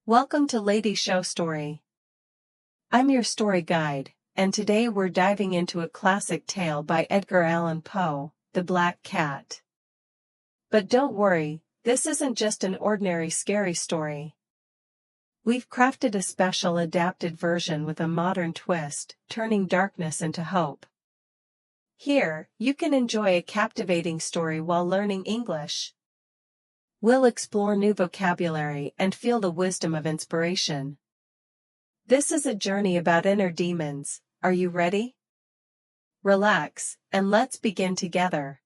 Welcome to Lady Siou Story. I'm your story guide, and today we're diving into a classic tale by Edgar Allan Poe, The Black Cat. But don't worry, this isn't just an ordinary scary story. We've crafted a special adapted version with a modern twist, turning darkness into hope. Here, you can enjoy a captivating story while learning English. We'll explore new vocabulary and feel the wisdom of inspiration. This is a journey about inner demons. Are you ready? Relax, and let's begin together.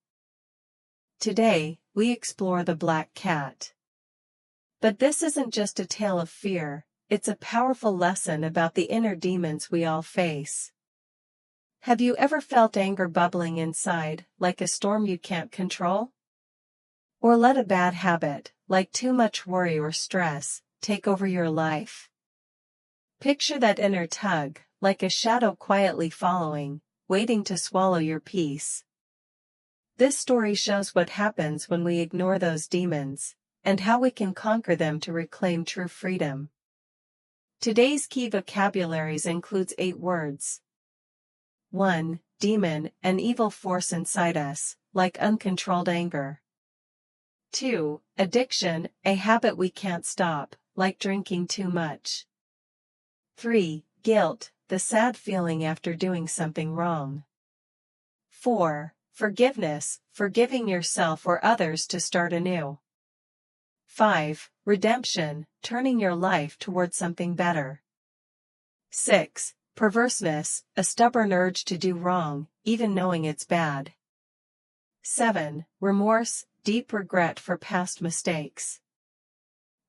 Today, we explore The Black Cat. But this isn't just a tale of fear, it's a powerful lesson about the inner demons we all face. Have you ever felt anger bubbling inside, like a storm you can't control? Or let a bad habit, like too much worry or stress, take over your life? Picture that inner tug, like a shadow quietly following, waiting to swallow your peace. This story shows what happens when we ignore those demons, and how we can conquer them to reclaim true freedom. Today's key vocabularies includes 8 words. 1. Demon, an evil force inside us, like uncontrolled anger. 2. Addiction, a habit we can't stop, like drinking too much. 3. Guilt, the sad feeling after doing something wrong. 4. Forgiveness, forgiving yourself or others to start anew. 5. Redemption, turning your life toward something better. 6. Perverseness, a stubborn urge to do wrong, even knowing it's bad. 7. Remorse, deep regret for past mistakes.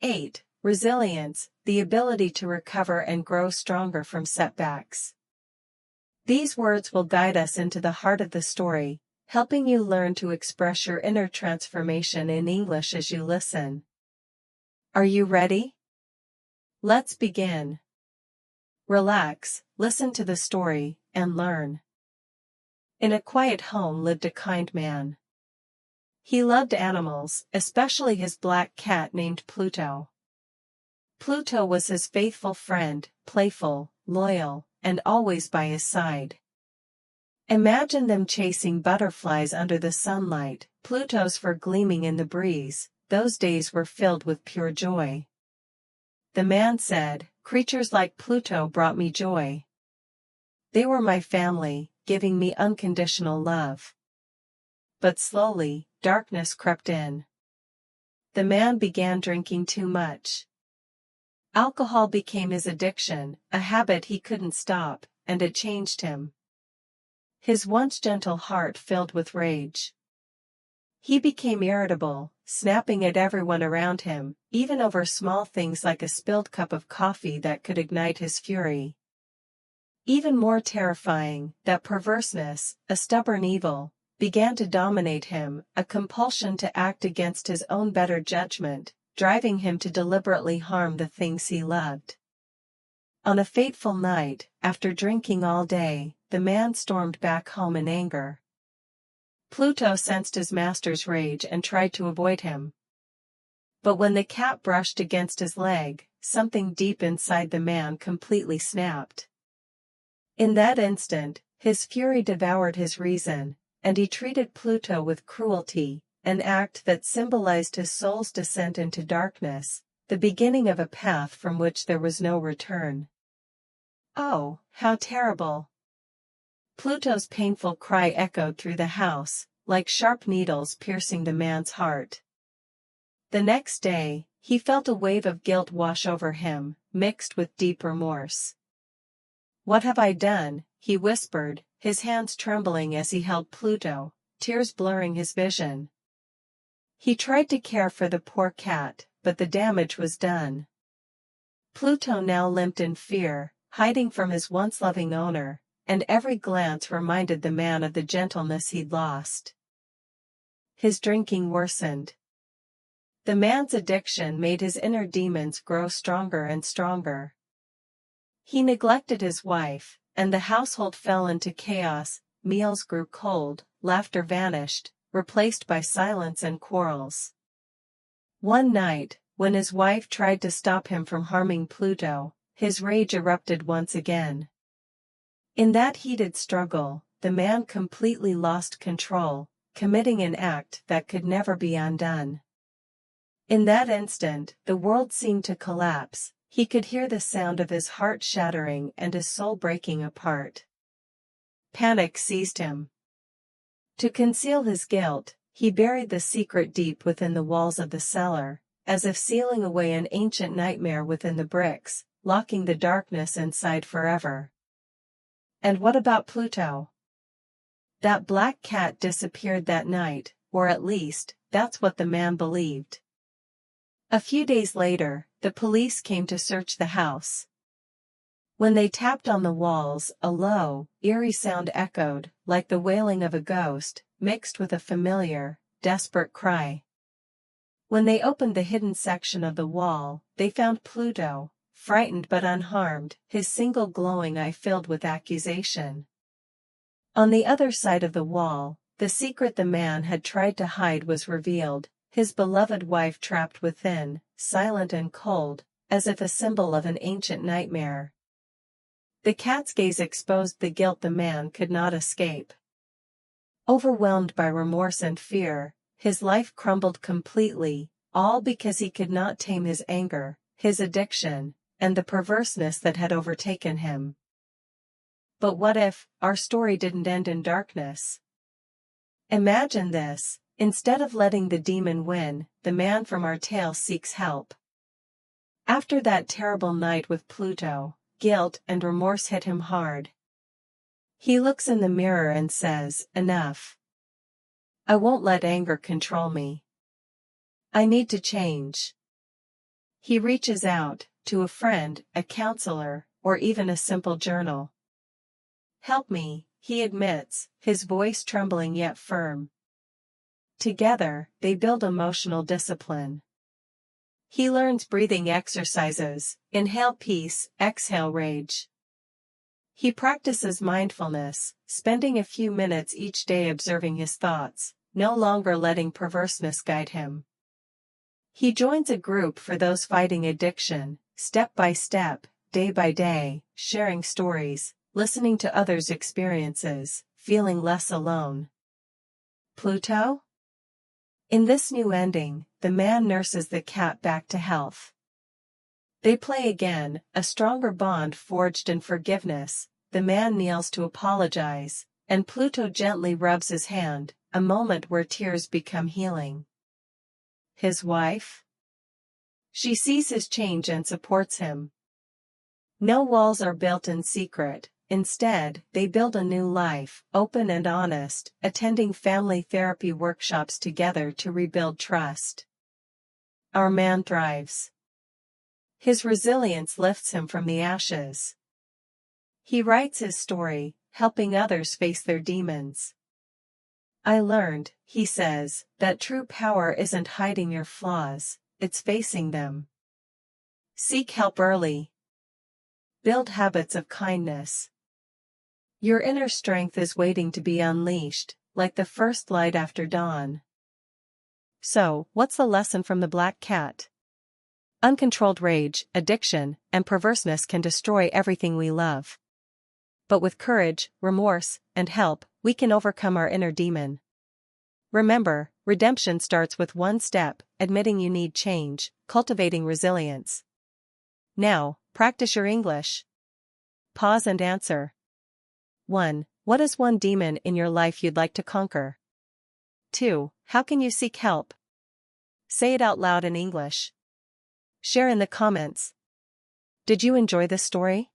8. Resilience, the ability to recover and grow stronger from setbacks. These words will guide us into the heart of the story, helping you learn to express your inner transformation in English as you listen. Are you ready? Let's begin. Relax, listen to the story, and learn. In a quiet home lived a kind man. He loved animals, especially his black cat named Pluto. Pluto was his faithful friend, playful, loyal, and always by his side. Imagine them chasing butterflies under the sunlight, Pluto's fur gleaming in the breeze. Those days were filled with pure joy. The man said, "Creatures like Pluto brought me joy. They were my family, giving me unconditional love." But slowly, darkness crept in. The man began drinking too much. Alcohol became his addiction, a habit he couldn't stop, and it changed him. His once gentle heart filled with rage. He became irritable, snapping at everyone around him, even over small things like a spilled cup of coffee that could ignite his fury. Even more terrifying, that perverseness, a stubborn evil, began to dominate him, a compulsion to act against his own better judgment, driving him to deliberately harm the things he loved. On a fateful night, after drinking all day, the man stormed back home in anger. Pluto sensed his master's rage and tried to avoid him. But when the cat brushed against his leg, something deep inside the man completely snapped. In that instant, his fury devoured his reason, and he treated Pluto with cruelty, an act that symbolized his soul's descent into darkness, the beginning of a path from which there was no return. Oh, how terrible! Pluto's painful cry echoed through the house, like sharp needles piercing the man's heart. The next day, he felt a wave of guilt wash over him, mixed with deep remorse. "What have I done?" he whispered, his hands trembling as he held Pluto, tears blurring his vision. He tried to care for the poor cat, but the damage was done. Pluto now limped in fear, hiding from his once loving owner, and every glance reminded the man of the gentleness he'd lost. His drinking worsened. The man's addiction made his inner demons grow stronger and stronger. He neglected his wife, and the household fell into chaos. Meals grew cold, laughter vanished, replaced by silence and quarrels. One night, when his wife tried to stop him from harming Pluto, his rage erupted once again. In that heated struggle, the man completely lost control, committing an act that could never be undone. In that instant, the world seemed to collapse. He could hear the sound of his heart shattering and his soul breaking apart. Panic seized him. To conceal his guilt, he buried the secret deep within the walls of the cellar, as if sealing away an ancient nightmare within the bricks, locking the darkness inside forever. And what about Pluto? That black cat disappeared that night, or at least, that's what the man believed. A few days later, the police came to search the house. When they tapped on the walls, a low, eerie sound echoed, like the wailing of a ghost, mixed with a familiar, desperate cry. When they opened the hidden section of the wall, they found Pluto, frightened but unharmed, his single glowing eye filled with accusation. On the other side of the wall, the secret the man had tried to hide was revealed, his beloved wife trapped within, silent and cold, as if a symbol of an ancient nightmare. The cat's gaze exposed the guilt the man could not escape. Overwhelmed by remorse and fear, his life crumbled completely, all because he could not tame his anger, his addiction, and the perverseness that had overtaken him. But what if our story didn't end in darkness? Imagine this: instead of letting the demon win, the man from our tale seeks help. After that terrible night with Pluto, guilt and remorse hit him hard. He looks in the mirror and says, "Enough. I won't let anger control me. I need to change." He reaches out to a friend, a counselor, or even a simple journal. "Help me," he admits, his voice trembling yet firm. Together, they build emotional discipline. He learns breathing exercises: inhale peace, exhale rage. He practices mindfulness, spending a few minutes each day observing his thoughts, no longer letting perverseness guide him. He joins a group for those fighting addiction, step by step, day by day, sharing stories, listening to others' experiences, feeling less alone. Pluto? In this new ending, the man nurses the cat back to health. They play again, a stronger bond forged in forgiveness. The man kneels to apologize, and Pluto gently rubs his hand, a moment where tears become healing. His wife? She sees his change and supports him. No walls are built in secret. Instead, they build a new life, open and honest, attending family therapy workshops together to rebuild trust. Our man thrives. His resilience lifts him from the ashes. He writes his story, helping others face their demons. "I learned," he says, "that true power isn't hiding your flaws, it's facing them. Seek help early. Build habits of kindness. Your inner strength is waiting to be unleashed, like the first light after dawn." So, what's the lesson from the Black Cat? Uncontrolled rage, addiction, and perverseness can destroy everything we love. But with courage, remorse, and help, we can overcome our inner demon. Remember, redemption starts with one step: admitting you need change, cultivating resilience. Now, practice your English. Pause and answer. 1. What is one demon in your life you'd like to conquer? 2. How can you seek help? Say it out loud in English. Share in the comments. Did you enjoy this story?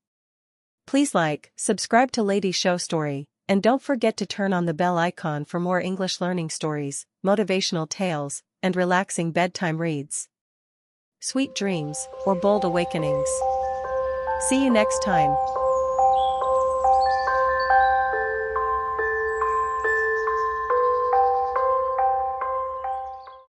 Please like, subscribe to Lady Siou Story, and don't forget to turn on the bell icon for more English learning stories, motivational tales, and relaxing bedtime reads. Sweet dreams, or bold awakenings. See you next time.